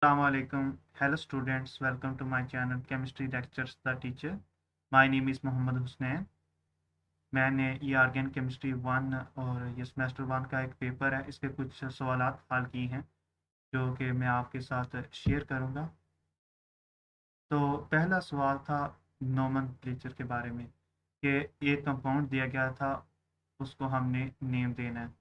Assalamualaikum. Hello students, welcome to my channel Chemistry Lectures the Teacher. My name is Mohammed Husnain. मैंने ये organic chemistry 1 और ये semester 1 का एक paper है, इसके कुछ सवालात हल की हैं जो कि मैं आपके साथ शेयर करूंगा। तो पहला सवाल था नोमेनक्लेचर के बारे में कि एक कंपाउंड दिया गया था, उसको हमने नेम देना है।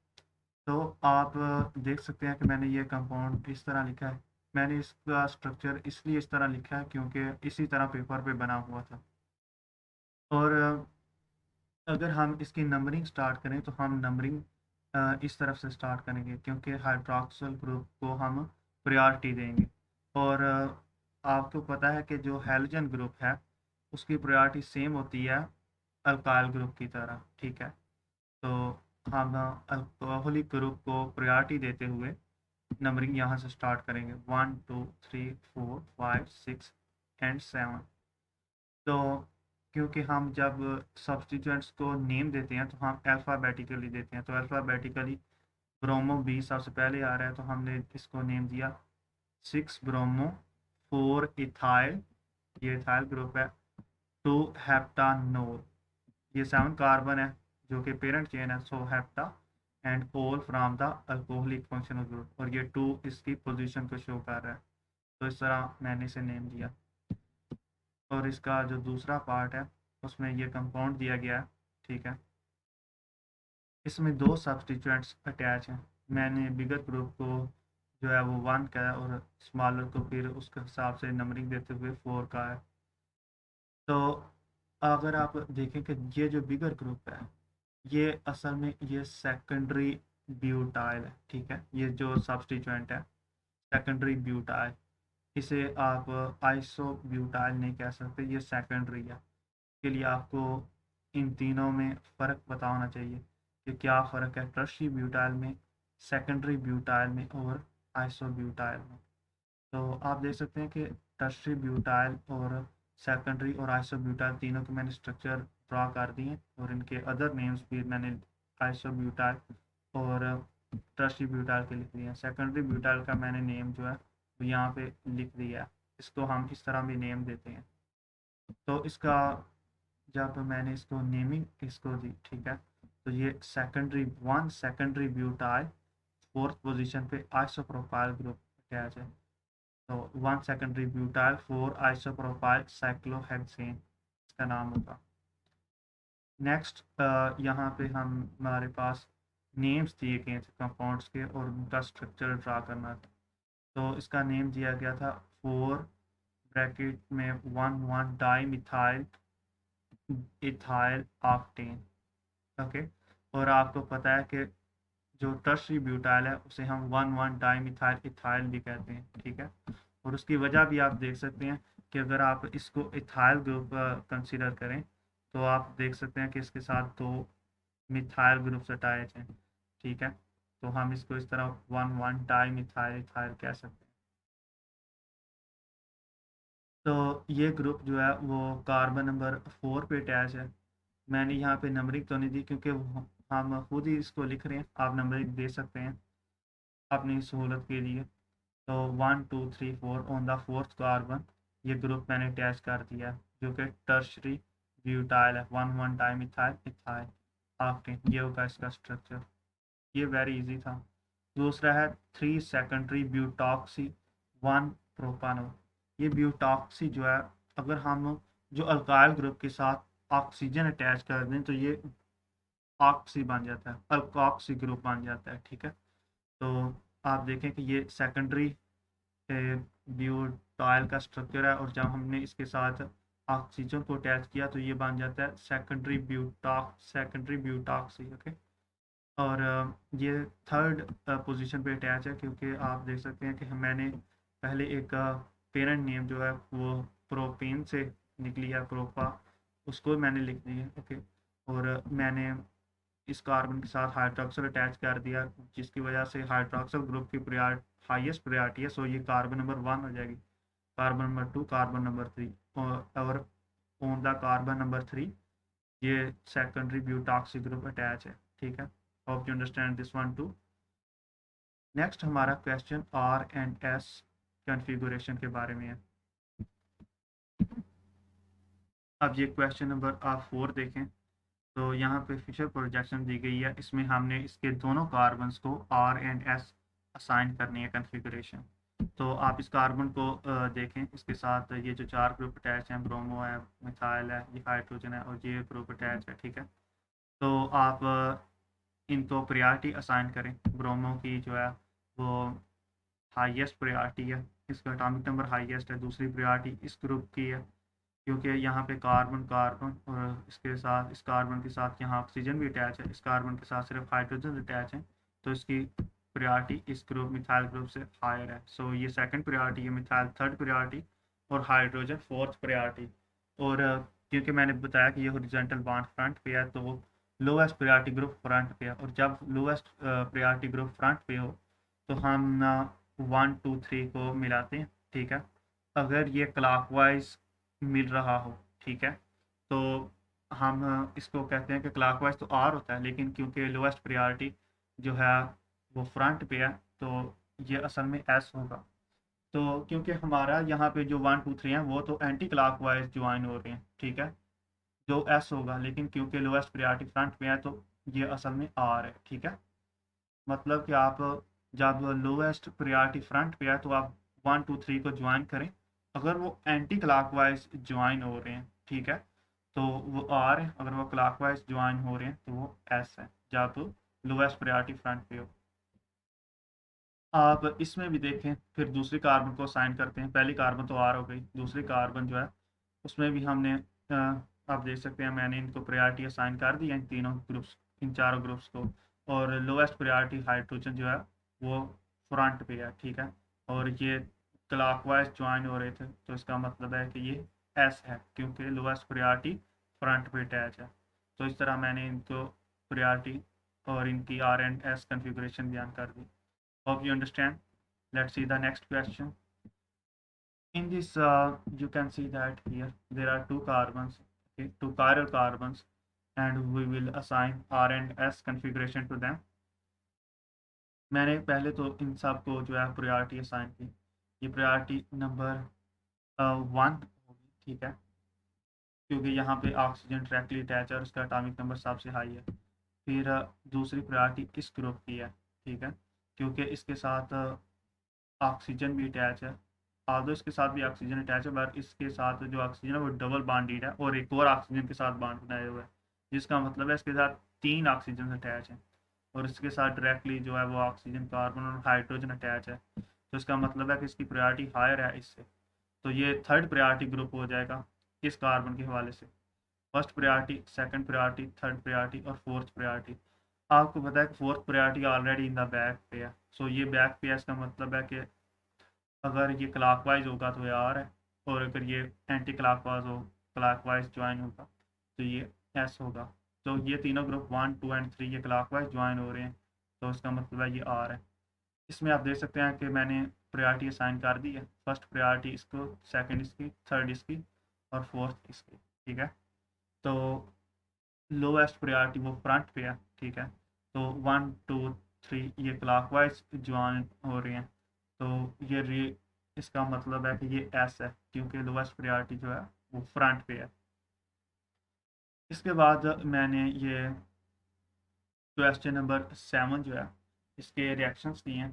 तो आप देख सकते हैं कि मैंने ये कंपाउंड इस तरह लिखा है। मैंने इसका स्ट्रक्चर इसलिए इस तरह लिखा है क्योंकि इसी तरह पेपर पे बना हुआ था। और अगर हम इसकी नंबरिंग स्टार्ट करें तो हम नंबरिंग इस तरफ से स्टार्ट करेंगे क्योंकि हाइड्रोक्सिल ग्रुप को हम प्रायोरिटी देंगे। और आपको पता है कि जो हैलोजन ग्रुप है उसकी प्रायोरिटी सेम होती है अल्काइल ग्रुप की तरह, ठीक है। तो हम अल्कोहलिक ग्रुप को प्रायोरिटी देते हुए नंबरिंग यहाँ से स्टार्ट करेंगे 1 2 3 4 5 6 एंड 7। तो क्योंकि हम जब सब्स्टिट्यूएंट्स को नेम देते हैं तो हम अल्फ़ाबेटिकली देते हैं, तो अल्फ़ाबेटिकली ब्रोमो बी सबसे पहले आ रहा है तो हमने इसको नेम दिया 6 ब्रोमो 4 इथाइल, ये इथाइल ग्रुप है। 2 हेप्टानोल, ये 7 कार्बन है जो कि पेरेंट चेन है, सो हेप्टा एंड ओल from the alcoholic functional group, और ये 2 इसकी पोजीशन को शो कर रहा है। तो इस तरह मैंने इसे नेम दिया। और इसका जो दूसरा पार्ट है उसमें ये कंपाउंड दिया गया है, ठीक है। इसमें 2 सब्स्टिट्यूएंट्स अटैच हैं। मैंने बिगर ग्रुप को जो है वो 1 का है और स्मॉलर को फिर उसके हिसाब से नंबरिंग देते हुए 4 का है। तो अगर आप देखें कि ये जो बिगर ग्रुप है ये असल में ये सेकेंडरी ब्यूटाइल है, ठीक है। ये जो सब्स्टिट्यूएंट है सेकेंडरी ब्यूटाइल, इसे आप आइसो ब्यूटाइल नहीं कह सकते, ये सेकेंडरी है। के लिए आपको इन तीनों में फ़र्क पता होना चाहिए कि क्या फ़र्क है टर्शियरी ब्यूटाइल में, सेकेंडरी ब्यूटाइल में और आइसोब्यूटाइल में। तो आप देख सकते हैं कि टर्शियरी ब्यूटाइल और सेकेंडरी और आइसोब्यूटाइल तीनों के मैंने स्ट्रक्चर ड्रा कर दिए और इनके अदर नेम्स भी मैंने आइसोब्यूटाइल और टर्शियरी ब्यूटाइल के लिख दिए हैं। सेकेंडरी ब्यूटाइल का मैंने नेम जो है वो यहाँ पे लिख दिया है, इसको हम इस तरह भी नेम देते हैं। तो इसका जब मैंने इसको नेमिंग इसको दी, ठीक है, तो ये सेकेंडरी ब्यूटाइल 4th पोजीशन पे आइसोप्रोपाइल ग्रुप अटैच है। तो 1 सेकेंडरी ब्यूटाइल 4 आइसोप्रोपाइल साइक्लोहेक्सेन इसका नाम होगा। नेक्स्ट यहाँ पे हमारे पास नेम्स दिए गए थे कंपाउंड्स के और उनका स्ट्रक्चर ड्रा करना था। तो इसका नेम दिया गया था 4 ब्रैकेट में 1 di methyl ethyl octane, okay. और आपको पता है कि जो टर्शियरी ब्यूटाइल है उसे हम 1 डाइमिथाइल इथाइल भी कहते हैं, ठीक है। और उसकी वजह भी आप देख सकते हैं कि अगर आप इसको इथाइल ग्रुप कंसीडर करें तो आप देख सकते हैं कि इसके साथ 2 मिथाइल ग्रुप्स अटैच हैं, ठीक है। तो हम इसको इस तरह 1 डाइमिथाइल इथाइल कह सकते हैं। तो ये ग्रुप जो है वो कार्बन नंबर 4 पे अटैच है। मैंने यहाँ पे नंबरिंग तो नहीं दी क्योंकि हम खुद ही इसको लिख रहे हैं, आप नंबरिंग दे सकते हैं अपनी सहूलत के लिए। तो 1 2 3 4 ऑन द 4th कार्बन ये ग्रुप मैंने अटैच कर दिया जो कि टर्शरी ब्यूटाइल है, 1 टाइम इथाइल इथाइल ऑक्टेन, ये होगा इसका स्ट्रक्चर। ये वेरी इजी था। दूसरा है 3 सेकेंडरी ब्यूटॉक्सी 1 प्रोपानोल। ये ब्यूटॉक्सी जो है अगर हम जो अल्काइल ग्रुप के साथ ऑक्सीजन अटैच कर दें तो ये ऑक्सी बन जाता है, अल्कोक्सी ग्रुप बन जाता है, ठीक है। तो आप देखें कि ये सेकेंडरी ब्यूटाइल का स्ट्रक्चर है और जब हमने इसके साथ ऑक्सीजन को अटैच किया तो ये बन जाता है सेकेंडरी ब्यूटॉक्सी, ओके। और ये थर्ड पोजीशन पे अटैच है क्योंकि आप देख सकते हैं कि मैंने पहले एक पेरेंट नेम जो है वो प्रोपेन से निकली है, प्रोपा, उसको मैंने लिख दिया, ओके। और मैंने इस कार्बन के साथ हाइड्रोक्सल अटैच कर दिया जिसकी वजह से हाइड्रोक्सल ग्रुप की हाईएस्ट प्रायोरिटी है, सो ये कार्बन नंबर 1 हो जाएगी। कार्बन नंबर 2, कार्बन नंबर 3 और ऑन द कार्बन नंबर 3 ये सेकेंडरी ब्यूटॉक्सी ग्रुप अटैच है, ठीक है। Hope you understand this one too. Next हमारा question R and S configuration के बारे में है। अब ये क्वेश्चन नंबर आप 4 देखें, तो यहाँ पे फिशर प्रोजेक्शन दी गई है। इसमें हमने इसके दोनों कार्बन्स को R एंड S असाइन करनी है कॉन्फ़िगरेशन। तो आप इस कार्बन को देखें, इसके साथ ये जो 4 ग्रुप अटैच हैं, ब्रोमो है, मिथाइल है, ये हाइड्रोजन है और ये ग्रुप अटैच है, ठीक है। तो आप इनको प्रायोरिटी असाइन करें। ब्रोमो की जो है वो हाईएस्ट प्रायोरिटी है, इसका एटॉमिक नंबर हाईएस्ट है। दूसरी प्रायोरिटी इस ग्रुप की है, क्योंकि यहाँ पे कार्बन कार्बन और इसके साथ इस कार्बन के साथ यहाँ ऑक्सीजन भी अटैच है, इस कार्बन के साथ सिर्फ हाइड्रोजन अटैच है, तो इसकी प्रायोरिटी इस ग्रुप मिथाइल ग्रुप से हायर है। सो ये सेकंड प्रायोरिटी है, मिथाइल थर्ड प्रायोरिटी और हाइड्रोजन फोर्थ प्रायोरिटी। और क्योंकि मैंने बताया कि ये हॉरिजॉन्टल बॉन्ड फ्रंट पे है, तो वो लोएस्ट प्रायोरिटी ग्रुप फ्रंट पे है। और जब लोएस्ट प्रायोरिटी ग्रुप फ्रंट पे हो तो हम 1 2 3 को मिलाते हैं, ठीक है। अगर ये क्लॉकवाइज मिल रहा हो, ठीक है, तो हम इसको कहते हैं कि क्लॉकवाइज तो आर होता है, लेकिन क्योंकि लोएस्ट प्रायोरिटी जो है वो फ्रंट पे है, तो ये असल में एस होगा। तो क्योंकि हमारा यहाँ पे जो 1 2 3 है वो तो एंटी क्लॉकवाइज ज्वाइन हो रहे हैं, ठीक है, जो एस होगा। लेकिन क्योंकि लोएस्ट प्रायोरिटी फ्रंट पे है, तो ये असल में आर है, ठीक है। मतलब कि आप जब लोएस्ट प्रायोरिटी फ्रंट पे है तो आप 1 2 3 को ज्वाइन करें। अगर वो एंटी क्लॉकवाइज ज्वाइन हो रहे हैं, ठीक है, तो वो आर है। अगर वो क्लॉकवाइज ज्वाइन हो रहे हैं तो वो एस है, जब लोएस्ट प्रायोरिटी फ्रंट पे हो। आप इसमें भी देखें, फिर दूसरी कार्बन को असाइन करते हैं। पहली कार्बन तो आर हो गई, दूसरी कार्बन जो है उसमें भी हमने आप देख सकते हैं मैंने इनको प्रायोरिटी असाइन कर दी है, इन तीनों ग्रुप्स, इन चारों ग्रुप्स को। और लोएस्ट प्रायोरिटी हाइड्रोजन जो है वो फ्रंट पे है, ठीक है। और ये क्लॉकवाइज ज्वाइन हो रहे थे, तो इसका मतलब है कि ये एस है, क्योंकि लोएस्ट प्रायोरिटी फ्रंट पे अटैच है। तो इस तरह मैंने इनको प्रायोरिटी और इनकी आर एंड एस कन्फिग्रेशन बयान कर दी। Hope you understand. Let's see the next question. In this, you can see that here there are two carbons, okay, two chiral carbons, and we will assign R and S configuration to them. मैंने पहले तो इन सब को जो है priority assign की। ये priority number 1 होगी, ठीक है, क्योंकि यहाँ पे ऑक्सीजन डायरेक्टली अटैच है और उसका एटॉमिक नंबर सबसे हाई है। फिर दूसरी प्रायोरिटी इस ग्रुप की है, ठीक है, क्योंकि इसके साथ ऑक्सीजन भी अटैच है। आल्दो इसके साथ भी ऑक्सीजन अटैच है, बट इसके साथ जो ऑक्सीजन है वो डबल बॉन्डेड है और एक और ऑक्सीजन के साथ बॉन्ड बनाए हुए है, जिसका मतलब है इसके साथ 3 ऑक्सीजन अटैच हैं। और इसके साथ डायरेक्टली जो है वो ऑक्सीजन, कार्बन और हाइड्रोजन अटैच है, तो इसका मतलब है कि इसकी प्रायोरिटी हायर है इससे। तो ये थर्ड प्रायोरिटी ग्रुप हो जाएगा इस कार्बन के हवाले से। First priority, second priority, third priority और फोर्थ प्रायोरिटी। आपको पता है कि fourth priority already in the back पे है। सो ये बैक पे है, इसका मतलब है कि अगर ये क्लॉकवाइज होगा तो ये आर है, और अगर ये एंटी क्लॉकवाइज ज्वाइन होगा तो ये एस होगा। तो ये तीनों ग्रुप 1 2 एंड 3 ये क्लॉकवाइज ज्वाइन हो रहे हैं, तो इसका मतलब है ये आर है। इसमें आप देख सकते हैं कि मैंने प्रायोरिटी असाइन कर दी है। फर्स्ट प्रायोरिटी इसको, सेकंड इसकी, थर्ड इसकी और फोर्थ इसकी, ठीक है। तो लोएस्ट प्रायोरिटी वो फ्रंट पे है, ठीक है। तो 1 2 3 ये क्लॉकवाइज ज्वाइन हो रहे हैं, तो ये इसका मतलब है कि ये एस है, क्योंकि लोएस्ट प्रायोरिटी जो है वो फ्रंट पे है। इसके बाद मैंने ये क्वेश्चन नंबर 7 जो है इसके रिएक्शंस दिए हैं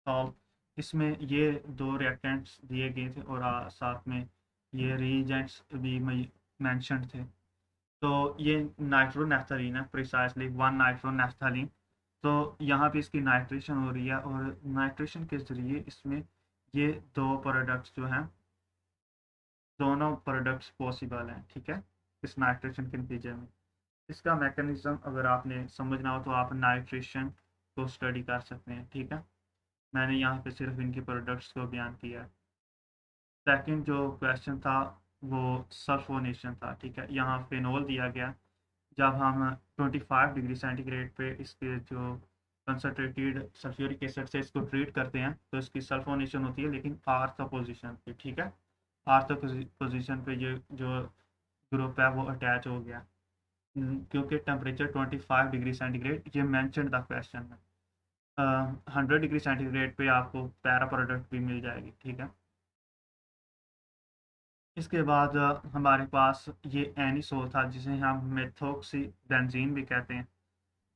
सॉल्व। इसमें ये 2 रिएक्टेंट्स दिए गए थे और साथ में ये रिएजेंट्स भी मेंशन थे। तो ये नाइट्रोनेफ्थलीन है, प्रिसाइसली 1 नाइट्रोनेफ्थलीन। तो यहाँ पे इसकी नाइट्रेशन हो रही है और नाइट्रेशन के ज़रिए इसमें ये 2 प्रोडक्ट्स जो हैं, दोनों प्रोडक्ट्स पॉसिबल हैं, ठीक है, इस नाइट्रेशन के नतीजे में। इसका मैकेनिज्म अगर आपने समझना हो तो आप नाइट्रेशन को स्टडी कर सकते हैं, ठीक है। मैंने यहाँ पे सिर्फ इनके प्रोडक्ट्स को बयान किया है। सेकंड जो क्वेश्चन था वो सल्फोनेशन था, ठीक है। यहाँ फेनोल दिया गया। जब हम 25 डिग्री सेंटीग्रेड पे इसके जो कंसनट्रेटेड सल्फ्यूरिक एसिड से इसको ट्रीट करते हैं तो इसकी सल्फोनेशन होती है, लेकिन आर्थ पोजीशन पे, ठीक है। आर्थ पोजीशन पे ये जो ग्रुप है वो अटैच हो गया, क्योंकि टेम्परेचर 25 डिग्री सेंटीग्रेड ये मैंशन द क्वेश्चन में। 100 डिग्री सेंटीग्रेड पे आपको पैरा प्रोडक्ट भी मिल जाएगी, ठीक है। इसके बाद हमारे पास ये एनिसोल था जिसे हम मेथोक्सी बेंजीन भी कहते हैं,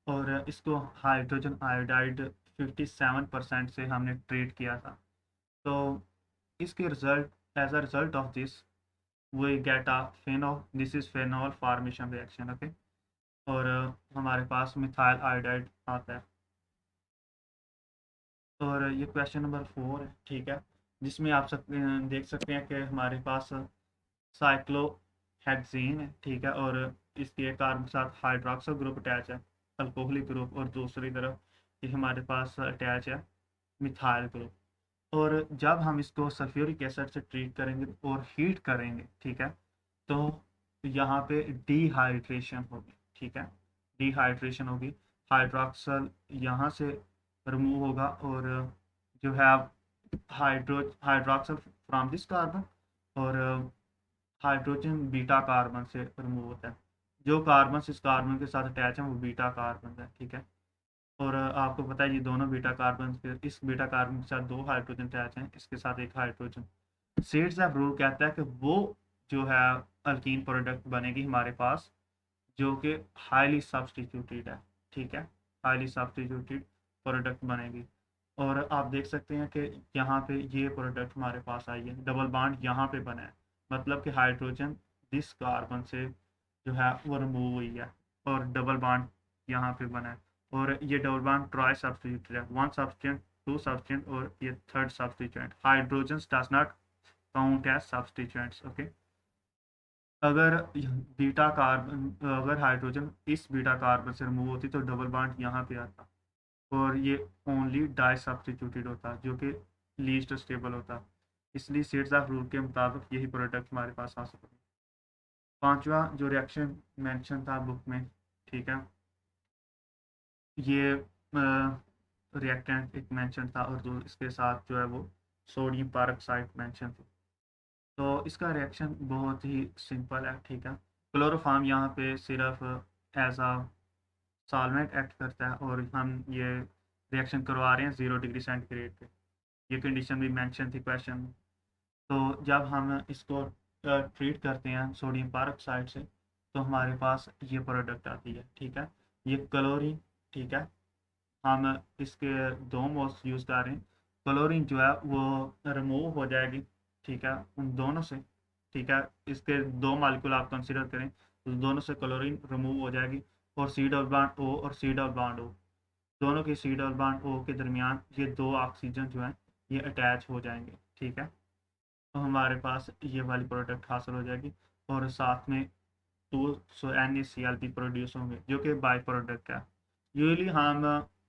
और इसको हाइड्रोजन आयोडाइड 57% से हमने ट्रीट किया था। तो इसके result as a result of this we get a phenol, this is phenol formation reaction, okay. और हमारे पास मिथाइल आयोडाइड आता है। और ये क्वेश्चन नंबर 4 है, ठीक है, जिसमें आप देख सकते हैं कि हमारे पास साइक्लोहेक्सीन है, ठीक है, और इसके कार्बन के साथ हाइड्रोक्सिल ग्रुप अटैच है, अल्कोहलिक ग्रुप, और दूसरी तरफ ये हमारे पास अटैच है मिथाइल ग्रुप। और जब हम इसको सल्फ्यूरिक एसिड से ट्रीट करेंगे और हीट करेंगे, ठीक है, तो यहाँ पे डिहाइड्रेशन होगी, ठीक है, डिहाइड्रेशन होगी। हाइड्रोक्सल यहाँ से रिमूव होगा, और जो है हाइड्रोक्सल फ्रॉम दिस कार्बन, और हाइड्रोजन बीटा कार्बन से रिमूव होता है। जो कार्बन इस कार्बन के साथ अटैच है वो बीटा कार्बन है, ठीक है। और आपको पता है ये दोनों बीटा कार्बन के, इस बीटा कार्बन के साथ 2 हाइड्रोजन अटैच हैं, इसके साथ 1 हाइड्रोजन। सेड्स ऑफ रूल कहता है कि वो जो है अल्कीन प्रोडक्ट बनेगी हमारे पास, जो कि हाईली सब्सटीट्यूटेड है, ठीक है, हाईली सब्सटीट्यूटेड प्रोडक्ट बनेगी। और आप देख सकते हैं कि यहाँ पे ये प्रोडक्ट हमारे पास आई है, डबल बॉन्ड यहाँ पे बना है, मतलब कि हाइड्रोजन दिस कार्बन से जो है वो रिमूव हुई है, और डबल बॉन्ड यहाँ पे बना है। और ये डबल बॉन्ड ट्राई सब्सटीट्यूटेड है, 1 सब्सटेंट, 2 सब्सटेंट, और ये 3rd substituent. Hydrogen does not count as substituents, okay. अगर बीटा कार्बन, अगर हाइड्रोजन इस बीटा कार्बन से रिमूव होती तो डबल बॉन्ड यहाँ पे आता, और ये ओनली डाई सब्सटीट्यूटेड होता, जो कि लीस्ट स्टेबल होता। इसलिए सेट्स ऑफ रूल के मुताबिक यही प्रोडक्ट हमारे पास आ सकते हैं। 5वां जो रिएक्शन मेंशन था बुक में, ठीक है, ये रिएक्टेंट एक मेंशन था, और जो इसके साथ जो है वो सोडियम परऑक्साइड मेंशन थी। तो इसका रिएक्शन बहुत ही सिंपल है, ठीक है। क्लोरोफॉर्म यहाँ पे सिर्फ एज अ सॉल्वेंट एक्ट करता है, और हम ये रिएक्शन करवा रहे हैं 0 डिग्री सेंटीग्रेड पे। ये कंडीशन भी मेंशन थी क्वेश्चन में। तो जब हम इसको ट्रीट करते हैं सोडियम परऑक्साइड से, तो हमारे पास ये प्रोडक्ट आती है, ठीक है, ये क्लोरीन, ठीक है। हम इसके 2 मोल्स यूज़ कर रहे हैं। क्लोरीन जो है वो रिमूव हो जाएगी, ठीक है, उन दोनों से, ठीक है। इसके 2 मॉलिक्यूल आप कंसिडर करें तो दोनों से क्लोरीन रिमूव हो जाएगी, और सी डबल बॉन्ड ओ और सी डबल बॉन्ड ओ, दोनों के सी डबल बॉन्ड ओ के दरमियान ये 2 ऑक्सीजन जो हैं ये अटैच हो जाएंगे, ठीक है। तो हमारे पास ये वाली प्रोडक्ट हासिल हो जाएगी, और साथ में 2 NaCl भी प्रोड्यूस होंगे, जो कि बाई प्रोडक्ट है। यूजली हम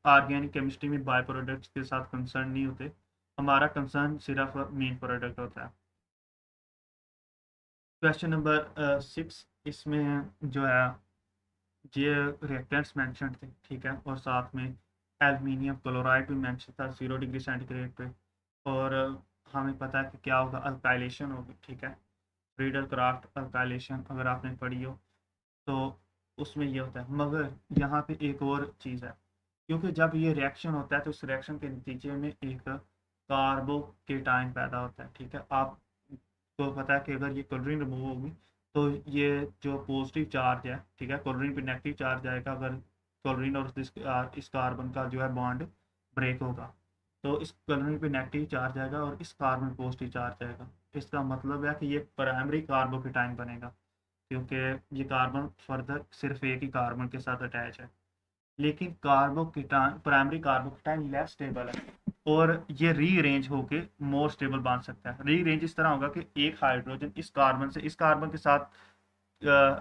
ऑर्गेनिक केमिस्ट्री में बाई प्रोडक्ट्स के साथ कंसर्न नहीं होते, हमारा कंसर्न सिर्फ मेन प्रोडक्ट होता है। क्वेश्चन नंबर 6, इसमें जो है ये रिएक्टेंट्स मेंशन थे, ठीक है, और साथ में एल्युमिनियम क्लोराइड भी मेंशन था 0 डिग्री सेंटीग्रेड पे। और हमें पता है कि क्या होगा, अल्काइलेशन होगी, ठीक है। फ्रीडल क्राफ्ट अल्काइलेशन अगर आपने पढ़ी हो तो उसमें ये होता है। मगर यहाँ पे एक और चीज़ है, क्योंकि जब ये रिएक्शन होता है तो उस रिएक्शन के नतीजे में एक कार्बोकेटाइन पैदा होता है, ठीक है। आपको पता है कि अगर ये क्लोरीन रिमूव होगी तो ये जो पॉजिटिव चार्ज है, ठीक है, क्लोरीन पे नेगेटिव चार्ज आएगा, अगर क्लोरीन और इस कार्बन का जो है बॉन्ड ब्रेक होगा, तो इस क्लोरीन पे नेगेटिव चार्ज आएगा और इस कार्बन पॉजिटिव चार्ज आएगा। इसका मतलब है कि ये प्राइमरी कार्बोकेटाइन बनेगा, क्योंकि ये कार्बन फर्दर सिर्फ एक ही कार्बन के साथ अटैच है। लेकिन carbocation, primary carbocation less stable है, और ये रीअरेंज होके मोर स्टेबल बन सकता है। रीअरेंज इस तरह होगा कि एक हाइड्रोजन इस कार्बन से इस कार्बन के साथ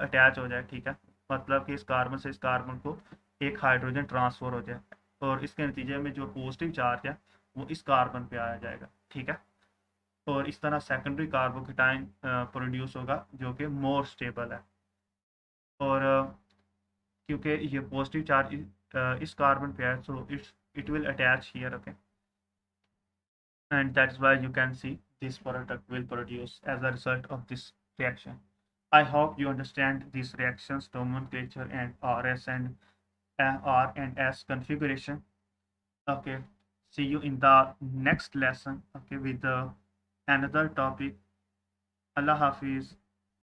अटैच हो जाए, ठीक है, मतलब कि इस कार्बन से इस कार्बन को एक हाइड्रोजन ट्रांसफर हो जाए, और इसके नतीजे में जो पॉजिटिव चार्ज है वो इस कार्बन पे आया जाएगा, ठीक है। और इस तरह सेकेंडरी कार्बोकेटाइन प्रोड्यूस होगा जो कि मोर स्टेबल है। और क्योंकि ये पॉजिटिव चार्ज इस कार्बन पे है, so it will attach here, okay, and that's why you can see this product will produce as a result of this reaction. I hope you understand these reactions nomenclature and R and S configuration. Okay, see you in the next lesson. Okay, with another topic. Allah Hafiz.